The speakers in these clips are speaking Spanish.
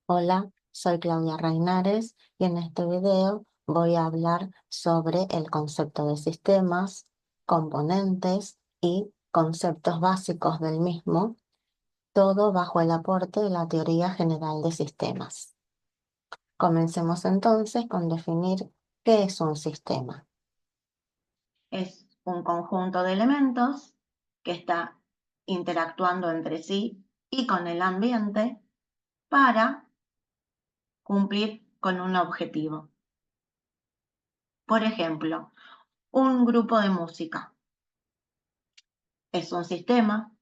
Hola, soy Claudia Reinares y en este video voy a hablar sobre el concepto de sistemas, componentes y conceptos básicos del mismo, todo bajo el aporte de la teoría general de sistemas. Comencemos entonces con definir qué es un sistema. Es un conjunto de elementos que está interactuando entre sí y con el ambiente para cumplir con un objetivo. Por ejemplo, un grupo de música es un sistema,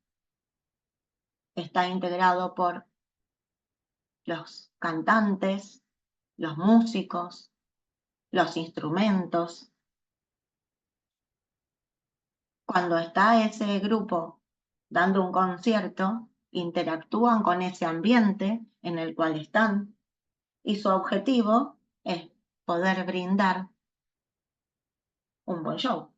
está integrado por los cantantes, los músicos, los instrumentos. Cuando está ese grupo dando un concierto, interactúan con ese ambiente en el cual están y su objetivo es poder brindar un buen show.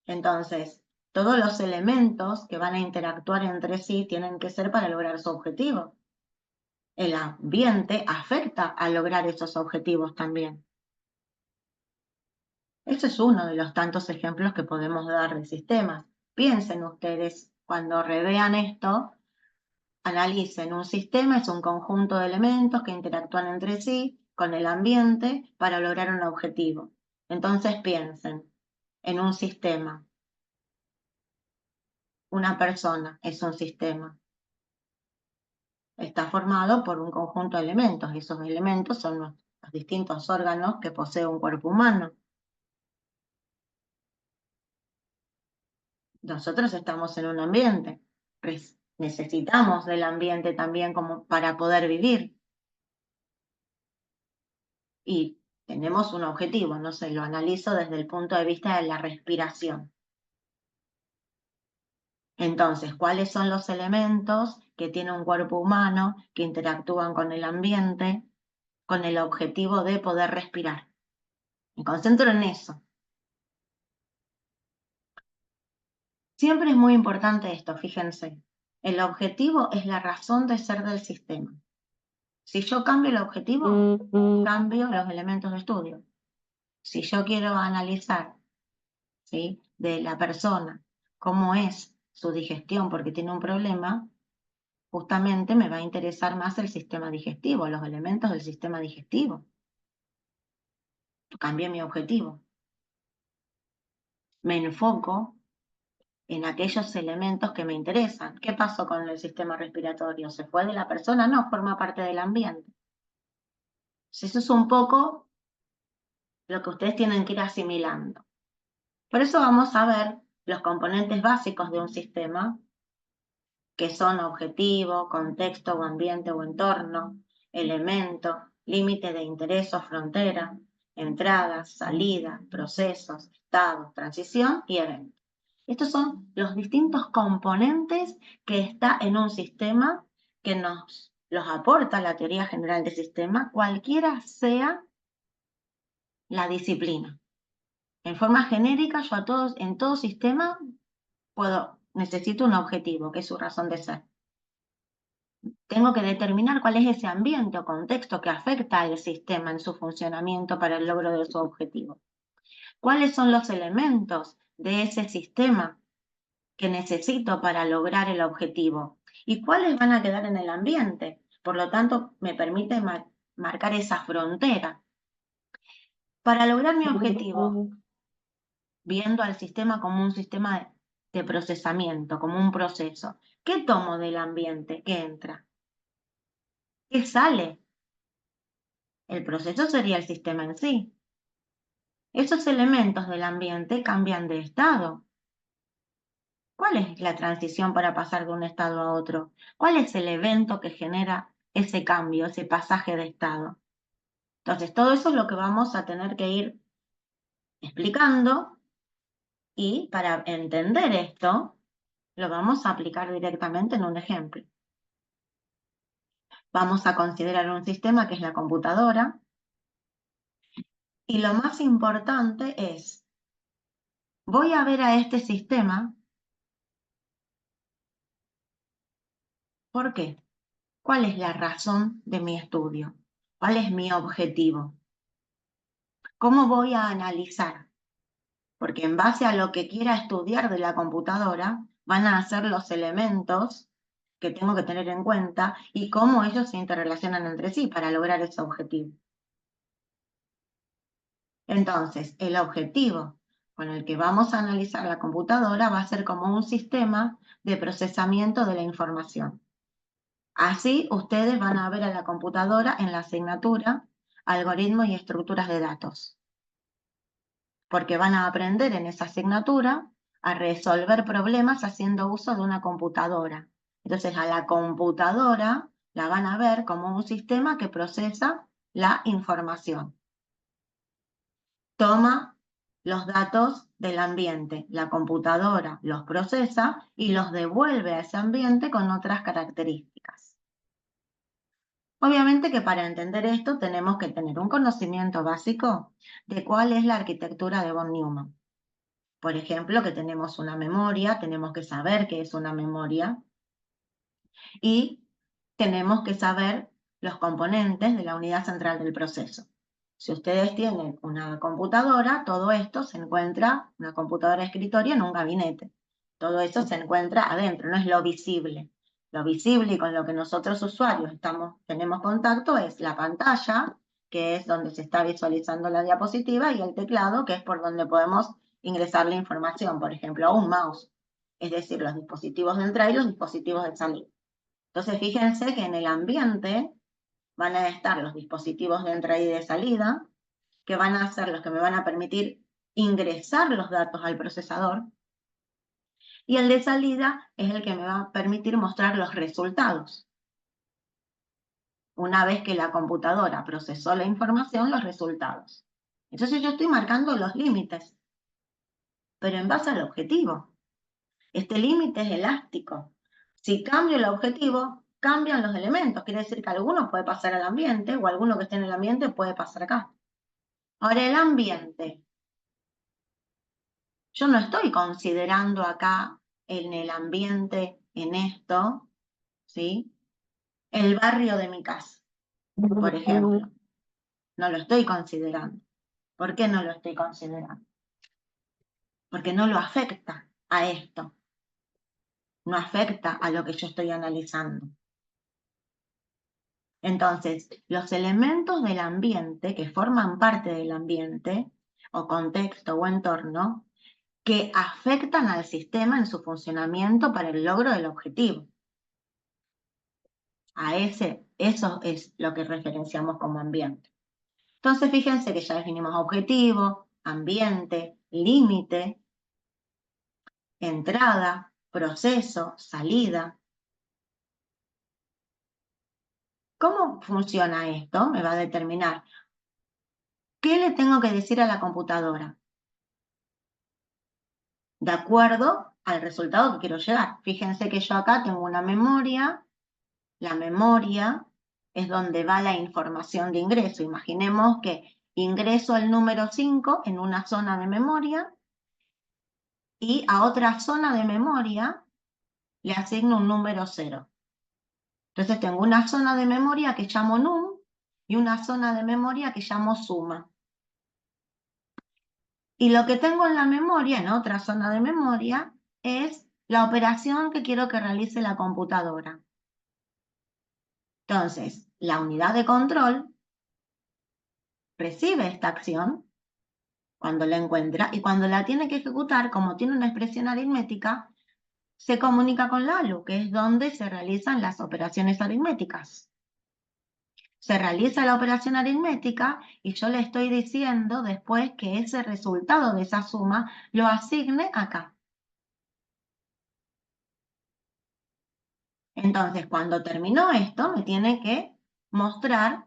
Entonces, todos los elementos que van a interactuar entre sí tienen que ser para lograr su objetivo. El ambiente afecta a lograr esos objetivos también. Ese es uno de los tantos ejemplos que podemos dar de sistemas. Piensen ustedes, cuando revean esto, analicen un sistema, es un conjunto de elementos que interactúan entre sí con el ambiente para lograr un objetivo. Entonces piensen en un sistema. Una persona es un sistema. Está formado por un conjunto de elementos. Esos elementos son los distintos órganos que posee un cuerpo humano. Nosotros estamos en un ambiente, necesitamos del ambiente también como para poder vivir y tenemos un objetivo, no sé, lo analizo desde el punto de vista de la respiración. Entonces, ¿cuáles son los elementos que tiene un cuerpo humano que interactúan con el ambiente con el objetivo de poder respirar? Me concentro en eso. Siempre es muy importante esto, fíjense. El objetivo es la razón de ser del sistema. Si yo cambio el objetivo, cambio los elementos de estudio. Si yo quiero analizar, ¿sí?, de la persona cómo es su digestión porque tiene un problema, justamente me va a interesar más el sistema digestivo, los elementos del sistema digestivo. Cambié mi objetivo. Me enfoco en aquellos elementos que me interesan. ¿Qué pasó con el sistema respiratorio? ¿Se fue de la persona? No, forma parte del ambiente. Eso es un poco lo que ustedes tienen que ir asimilando. Por eso vamos a ver los componentes básicos de un sistema, que son objetivo, contexto o ambiente o entorno, elemento, límite de interés o frontera, entradas, salidas, procesos, estados, transición y evento. Estos son los distintos componentes que está en un sistema que nos los aporta la teoría general del sistema, cualquiera sea la disciplina. En forma genérica, yo en todo sistema necesito un objetivo, que es su razón de ser. Tengo que determinar cuál es ese ambiente o contexto que afecta al sistema en su funcionamiento para el logro de su objetivo. ¿Cuáles son los elementos de ese sistema que necesito para lograr el objetivo? ¿Y cuáles van a quedar en el ambiente? Por lo tanto, me permite marcar esa frontera. Para lograr mi objetivo, viendo al sistema como un sistema de procesamiento, como un proceso, ¿qué tomo del ambiente? ¿Qué entra? ¿Qué sale? El proceso sería el sistema en sí. Esos elementos del ambiente cambian de estado. ¿Cuál es la transición para pasar de un estado a otro? ¿Cuál es el evento que genera ese cambio, ese pasaje de estado? Entonces, todo eso es lo que vamos a tener que ir explicando y para entender esto, lo vamos a aplicar directamente en un ejemplo. Vamos a considerar un sistema que es la computadora y lo más importante es, voy a ver a este sistema. ¿Por qué? ¿Cuál es la razón de mi estudio? ¿Cuál es mi objetivo? ¿Cómo voy a analizar? Porque en base a lo que quiera estudiar de la computadora, van a ser los elementos que tengo que tener en cuenta y cómo ellos se interrelacionan entre sí para lograr ese objetivo. Entonces, el objetivo con el que vamos a analizar la computadora va a ser como un sistema de procesamiento de la información. Así, ustedes van a ver a la computadora en la asignatura algoritmos y estructuras de datos, porque van a aprender en esa asignatura a resolver problemas haciendo uso de una computadora. Entonces, a la computadora la van a ver como un sistema que procesa la información. Toma los datos del ambiente, la computadora los procesa y los devuelve a ese ambiente con otras características. Obviamente que para entender esto tenemos que tener un conocimiento básico de cuál es la arquitectura de von Neumann. Por ejemplo, que tenemos una memoria, tenemos que saber qué es una memoria y tenemos que saber los componentes de la unidad central del proceso. Si ustedes tienen una computadora, todo esto se encuentra, una computadora de escritorio en un gabinete. Todo eso se encuentra adentro, no es lo visible. Lo visible y con lo que nosotros usuarios tenemos contacto es la pantalla, que es donde se está visualizando la diapositiva, y el teclado, que es por donde podemos ingresar la información, por ejemplo, un mouse, es decir, los dispositivos de entrada y los dispositivos de salida. Entonces, fíjense que en el ambiente van a estar los dispositivos de entrada y de salida, que van a ser los que me van a permitir ingresar los datos al procesador, y el de salida es el que me va a permitir mostrar los resultados. Una vez que la computadora procesó la información, los resultados. Entonces yo estoy marcando los límites, pero en base al objetivo. Este límite es elástico. Si cambio el objetivo, cambian los elementos. Quiere decir que alguno puede pasar al ambiente o alguno que esté en el ambiente puede pasar acá. Ahora, el ambiente. Yo no estoy considerando acá en el ambiente, en esto, ¿sí? El barrio de mi casa, por ejemplo. No lo estoy considerando. ¿Por qué no lo estoy considerando? Porque no lo afecta a esto. No afecta a lo que yo estoy analizando. Entonces, los elementos del ambiente que forman parte del ambiente, o contexto o entorno, que afectan al sistema en su funcionamiento para el logro del objetivo. Eso es lo que referenciamos como ambiente. Entonces, fíjense que ya definimos objetivo, ambiente, límite, entrada, proceso, salida. ¿Cómo funciona esto? Me va a determinar qué le tengo que decir a la computadora de acuerdo al resultado que quiero llegar. Fíjense que yo acá tengo una memoria. La memoria es donde va la información de ingreso. Imaginemos que ingreso el número 5 en una zona de memoria y a otra zona de memoria le asigno un número 0. Entonces tengo una zona de memoria que llamo num y una zona de memoria que llamo suma. Y lo que tengo en la memoria, en otra zona de memoria, es la operación que quiero que realice la computadora. Entonces, la unidad de control recibe esta acción cuando la encuentra y cuando la tiene que ejecutar, como tiene una expresión aritmética, se comunica con la ALU, que es donde se realizan las operaciones aritméticas. Se realiza la operación aritmética y yo le estoy diciendo después que ese resultado de esa suma lo asigne acá. Entonces, cuando terminó esto, me tiene que mostrar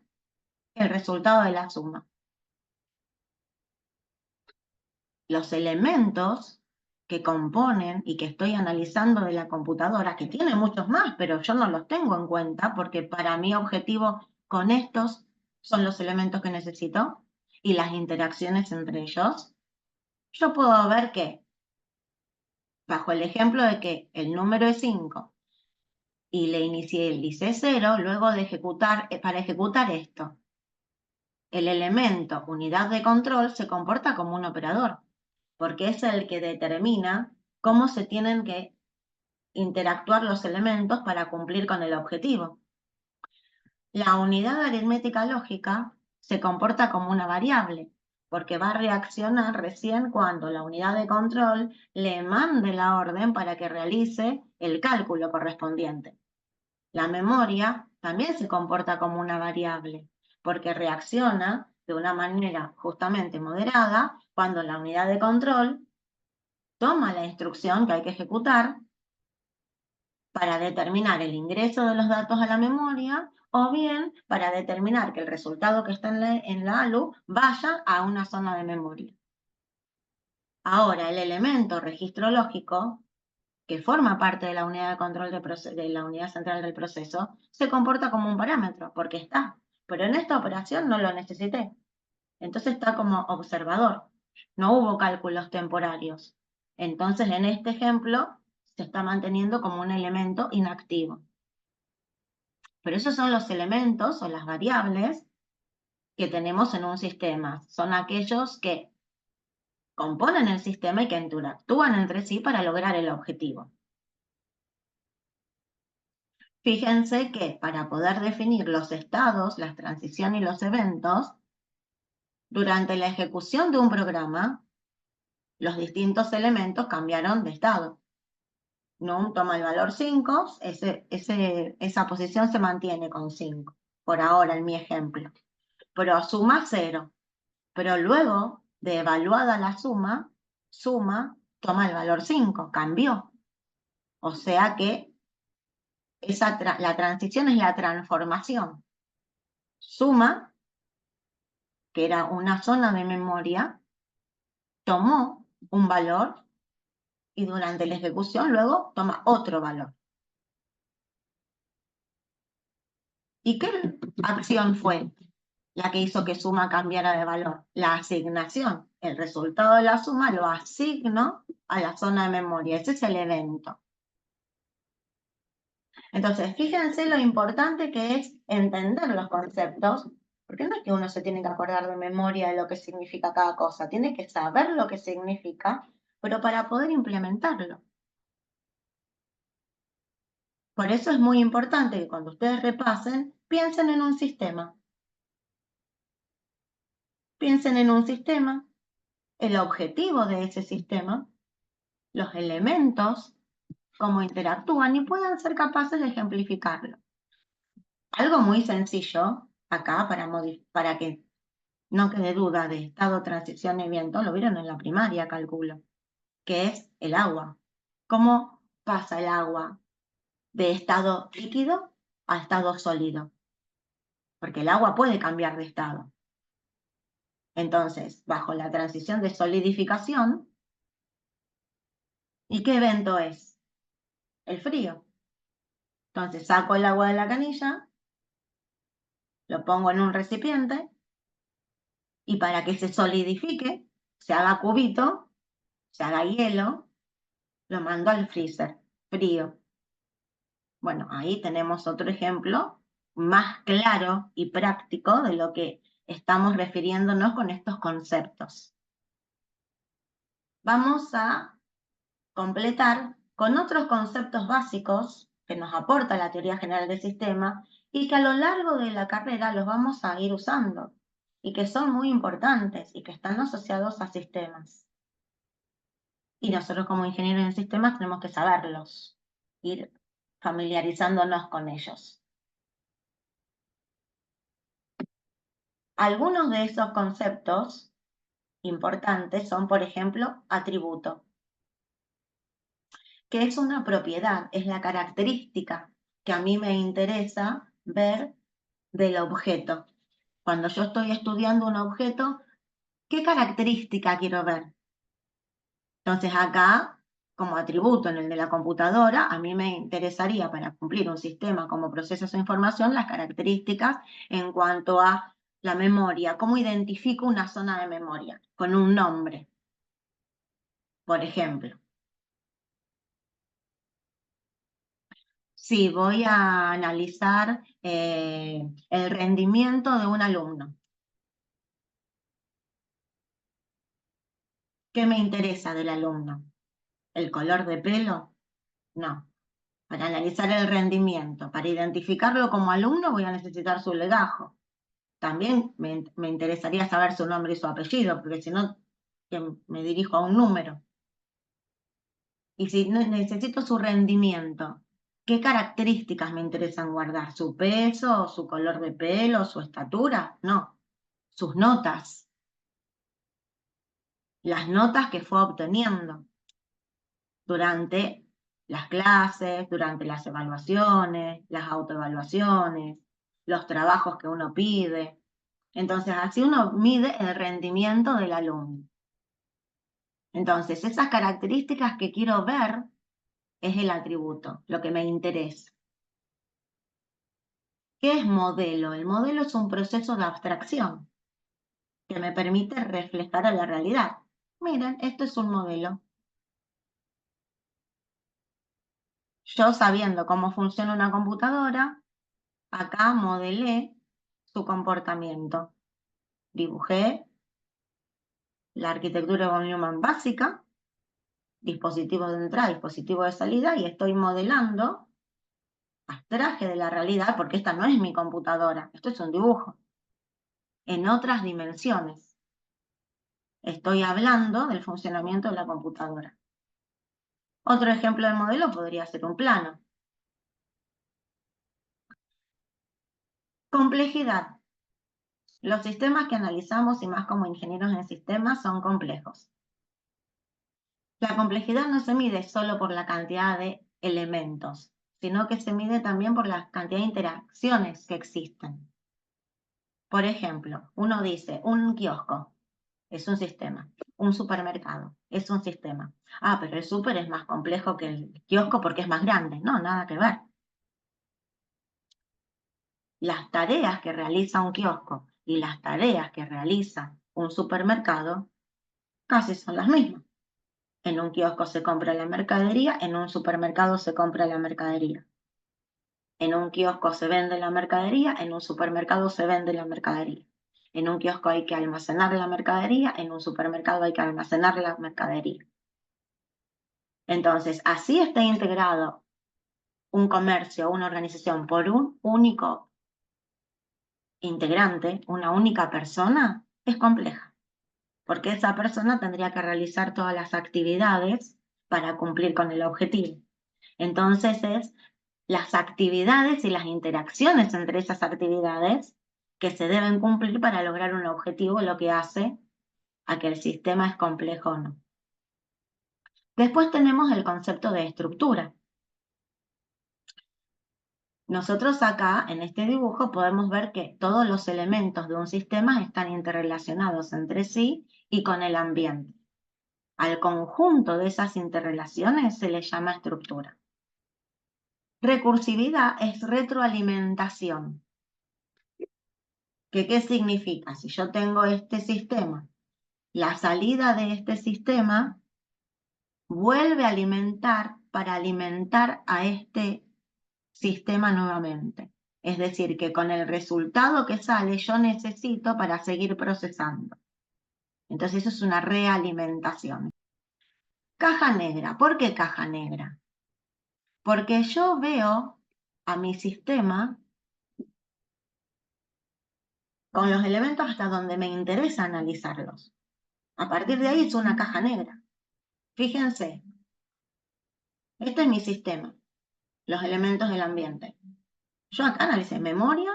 el resultado de la suma. Los elementos que componen y que estoy analizando de la computadora, que tiene muchos más, pero yo no los tengo en cuenta porque para mi objetivo con estos son los elementos que necesito y las interacciones entre ellos, yo puedo ver que, bajo el ejemplo de que el número es 5 y le inicialicé 0, luego de ejecutar, para ejecutar esto, el elemento unidad de control se comporta como un operador, porque es el que determina cómo se tienen que interactuar los elementos para cumplir con el objetivo. La unidad aritmética lógica se comporta como una variable, porque va a reaccionar recién cuando la unidad de control le mande la orden para que realice el cálculo correspondiente. La memoria también se comporta como una variable, porque reacciona de una manera justamente moderada cuando la unidad de control toma la instrucción que hay que ejecutar para determinar el ingreso de los datos a la memoria o bien para determinar que el resultado que está en la ALU vaya a una zona de memoria. Ahora, el elemento registro lógico, que forma parte de la unidad de control de la unidad central del proceso, se comporta como un parámetro, porque está. Pero en esta operación no lo necesité. Entonces está como observador. No hubo cálculos temporarios. Entonces, en este ejemplo, se está manteniendo como un elemento inactivo. Pero esos son los elementos o las variables que tenemos en un sistema. Son aquellos que componen el sistema y que interactúan entre sí para lograr el objetivo. Fíjense que para poder definir los estados, las transiciones y los eventos, durante la ejecución de un programa, los distintos elementos cambiaron de estado. NUM toma el valor 5, esa posición se mantiene con 5, por ahora en mi ejemplo. Pero suma 0. Pero luego de evaluada la suma, toma el valor 5, cambió. O sea que la transición es la transformación. Suma, que era una zona de memoria, tomó un valor y durante la ejecución luego toma otro valor. ¿Y qué acción fue la que hizo que suma cambiara de valor? La asignación. El resultado de la suma lo asigno a la zona de memoria. Ese es el evento. Entonces, fíjense lo importante que es entender los conceptos, porque no es que uno se tiene que acordar de memoria de lo que significa cada cosa, tiene que saber lo que significa, pero para poder implementarlo. Por eso es muy importante que cuando ustedes repasen, piensen en un sistema. Piensen en un sistema, el objetivo de ese sistema, los elementos, cómo interactúan y puedan ser capaces de ejemplificarlo. Algo muy sencillo acá para que no quede duda de estado, transición y viento, lo vieron en la primaria, calculo, que es el agua. ¿Cómo pasa el agua de estado líquido a estado sólido? Porque el agua puede cambiar de estado. Entonces, bajo la transición de solidificación, ¿y qué evento es? El frío. Entonces, saco el agua de la canilla, lo pongo en un recipiente, y para que se solidifique, se haga cubito, se haga hielo, lo mando al freezer, frío. Bueno, ahí tenemos otro ejemplo más claro y práctico de lo que estamos refiriéndonos con estos conceptos. Vamos a completar con otros conceptos básicos que nos aporta la teoría general del sistema y que a lo largo de la carrera los vamos a ir usando y que son muy importantes y que están asociados a sistemas. Y nosotros como ingenieros en sistemas tenemos que saberlos, ir familiarizándonos con ellos. Algunos de esos conceptos importantes son, por ejemplo, atributo, que es una propiedad, es la característica que a mí me interesa ver del objeto. Cuando yo estoy estudiando un objeto, ¿qué característica quiero ver? Entonces acá, como atributo en el de la computadora, a mí me interesaría para cumplir un sistema como procesa su información, las características en cuanto a la memoria, cómo identifico una zona de memoria, con un nombre, por ejemplo. Sí, voy a analizar el rendimiento de un alumno. ¿Qué me interesa del alumno? ¿El color de pelo? No. Para analizar el rendimiento, para identificarlo como alumno voy a necesitar su legajo. También me interesaría saber su nombre y su apellido, porque si no, me dirijo a un número. Y si necesito su rendimiento, ¿qué características me interesan guardar? ¿Su peso, su color de pelo, su estatura? No, sus notas, las notas que fue obteniendo durante las clases, durante las evaluaciones, las autoevaluaciones, los trabajos que uno pide. Entonces, así uno mide el rendimiento del alumno. Entonces, esas características que quiero ver es el atributo, lo que me interesa. ¿Qué es modelo? El modelo es un proceso de abstracción que me permite reflejar a la realidad. Miren, esto es un modelo. Yo sabiendo cómo funciona una computadora, acá modelé su comportamiento. Dibujé la arquitectura von Neumann básica, dispositivo de entrada, dispositivo de salida, y estoy modelando, abstraje de la realidad, porque esta no es mi computadora, esto es un dibujo, en otras dimensiones. Estoy hablando del funcionamiento de la computadora. Otro ejemplo de modelo podría ser un plano. Complejidad. Los sistemas que analizamos, y más como ingenieros en sistemas, son complejos. La complejidad no se mide solo por la cantidad de elementos, sino que se mide también por la cantidad de interacciones que existen. Por ejemplo, uno dice, un kiosco es un sistema, un supermercado es un sistema. Ah, pero el súper es más complejo que el kiosco porque es más grande. No, nada que ver. Las tareas que realiza un kiosco y las tareas que realiza un supermercado casi son las mismas. En un kiosco se compra la mercadería, en un supermercado se compra la mercadería. En un kiosco se vende la mercadería, en un supermercado se vende la mercadería. En un kiosco hay que almacenar la mercadería, en un supermercado hay que almacenar la mercadería. Entonces, así está integrado un comercio, una organización por un único integrante, una única persona, es compleja, porque esa persona tendría que realizar todas las actividades para cumplir con el objetivo. Entonces es las actividades y las interacciones entre esas actividades que se deben cumplir para lograr un objetivo, lo que hace a que el sistema es complejo o no. Después tenemos el concepto de estructura. Nosotros acá, en este dibujo, podemos ver que todos los elementos de un sistema están interrelacionados entre sí y con el ambiente. Al conjunto de esas interrelaciones se le llama estructura. Recursividad es retroalimentación. ¿Qué significa? Si yo tengo este sistema, la salida de este sistema vuelve a alimentar para alimentar a este sistema nuevamente. Es decir, que con el resultado que sale yo necesito para seguir procesando. Entonces eso es una realimentación. Caja negra. ¿Por qué caja negra? Porque yo veo a mi sistema con los elementos hasta donde me interesa analizarlos. A partir de ahí es una caja negra. Fíjense, este es mi sistema, los elementos del ambiente. Yo acá analicé memoria,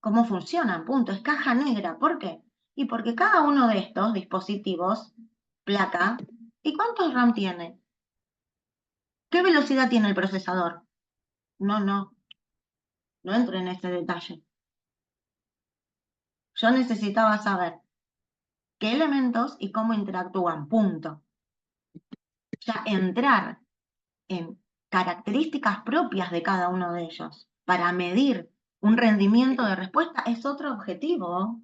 cómo funcionan, punto, es caja negra. ¿Por qué? Y porque cada uno de estos dispositivos, placa, ¿y cuántos RAM tiene? ¿Qué velocidad tiene el procesador? No entro en este detalle. Yo necesitaba saber qué elementos y cómo interactúan, punto. Ya entrar en características propias de cada uno de ellos para medir un rendimiento de respuesta es otro objetivo.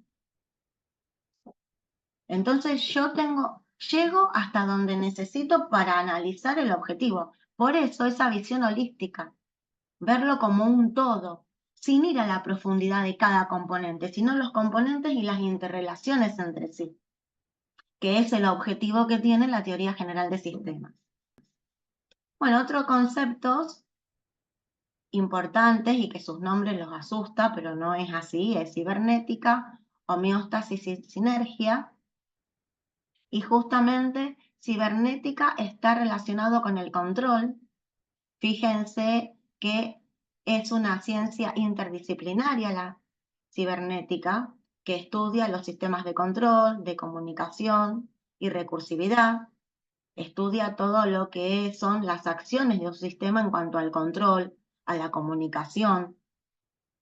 Entonces llego hasta donde necesito para analizar el objetivo. Por eso esa visión holística. verlo como un todo, sin ir a la profundidad de cada componente, sino los componentes y las interrelaciones entre sí, que es el objetivo que tiene la teoría general de sistemas. Bueno, otros conceptos importantes y que sus nombres los asusta, pero no es así, es cibernética, homeostasis y sinergia, y justamente cibernética está relacionado con el control. Fíjense que es una ciencia interdisciplinaria la cibernética, que estudia los sistemas de control, de comunicación y recursividad, estudia todo lo que son las acciones de un sistema en cuanto al control, a la comunicación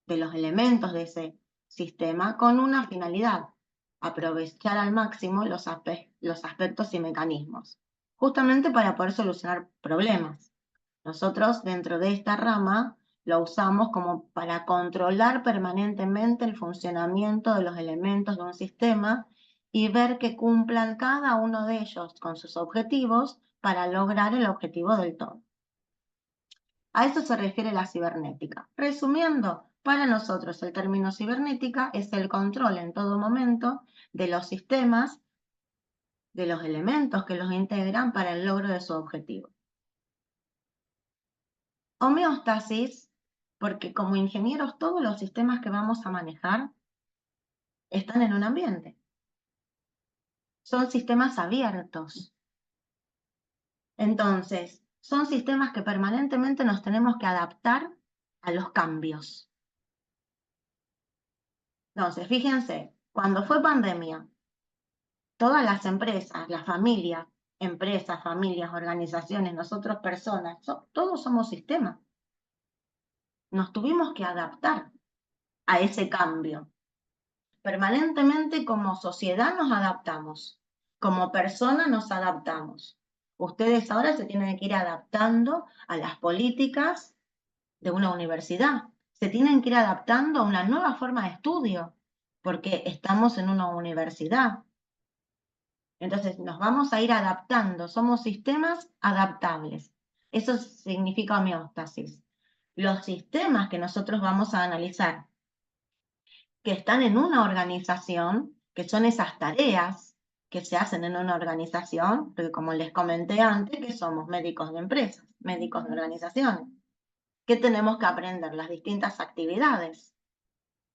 de los elementos de ese sistema con una finalidad: aprovechar al máximo los aspectos y mecanismos, justamente para poder solucionar problemas. Nosotros dentro de esta rama lo usamos como para controlar permanentemente el funcionamiento de los elementos de un sistema y ver que cumplan cada uno de ellos con sus objetivos para lograr el objetivo del todo. A eso se refiere la cibernética. Resumiendo, para nosotros el término cibernética es el control en todo momento de los sistemas, de los elementos que los integran para el logro de su objetivo. Homeostasis, porque como ingenieros todos los sistemas que vamos a manejar están en un ambiente. Son sistemas abiertos. Entonces, son sistemas que permanentemente nos tenemos que adaptar a los cambios. Entonces, fíjense, cuando fue pandemia, todas las empresas, las familias, empresas, familias, organizaciones, nosotros personas, todos somos sistemas. Nos tuvimos que adaptar a ese cambio. Permanentemente como sociedad nos adaptamos, como persona nos adaptamos. Ustedes ahora se tienen que ir adaptando a las políticas de una universidad, se tienen que ir adaptando a una nueva forma de estudio, porque estamos en una universidad. Entonces nos vamos a ir adaptando, somos sistemas adaptables. Eso significa homeostasis. Los sistemas que nosotros vamos a analizar, que están en una organización, que son esas tareas que se hacen en una organización, porque como les comenté antes, que somos médicos de empresas, médicos de organizaciones, que tenemos que aprender las distintas actividades.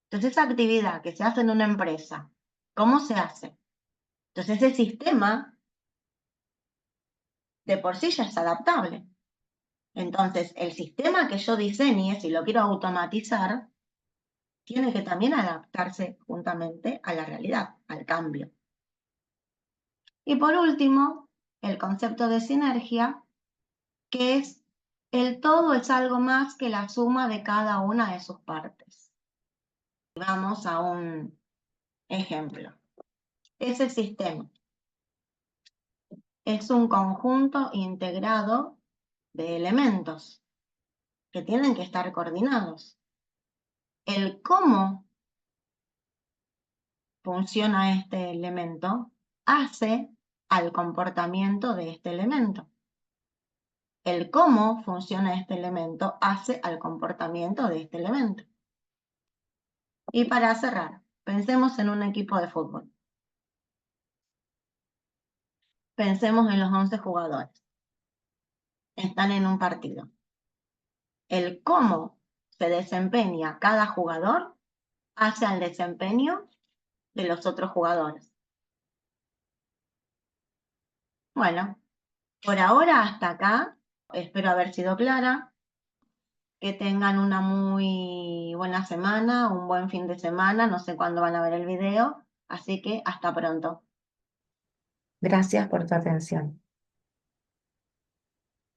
Entonces, esa actividad que se hace en una empresa, ¿cómo se hace? Entonces, ese sistema de por sí ya es adaptable. Entonces, el sistema que yo diseñe, si lo quiero automatizar, tiene que también adaptarse juntamente a la realidad, al cambio. Y por último, el concepto de sinergia, que es el todo es algo más que la suma de cada una de sus partes. Vamos a un ejemplo. Ese sistema es un conjunto integrado de elementos que tienen que estar coordinados. El cómo funciona este elemento hace al comportamiento de este elemento. El cómo funciona este elemento hace al comportamiento de este elemento. Y para cerrar, pensemos en un equipo de fútbol. Pensemos en los 11 jugadores. Están en un partido. El cómo se desempeña cada jugador hace al desempeño de los otros jugadores. Bueno, por ahora hasta acá. Espero haber sido clara. Que tengan una muy buena semana, un buen fin de semana. No sé cuándo van a ver el video, así que hasta pronto. Gracias por tu atención.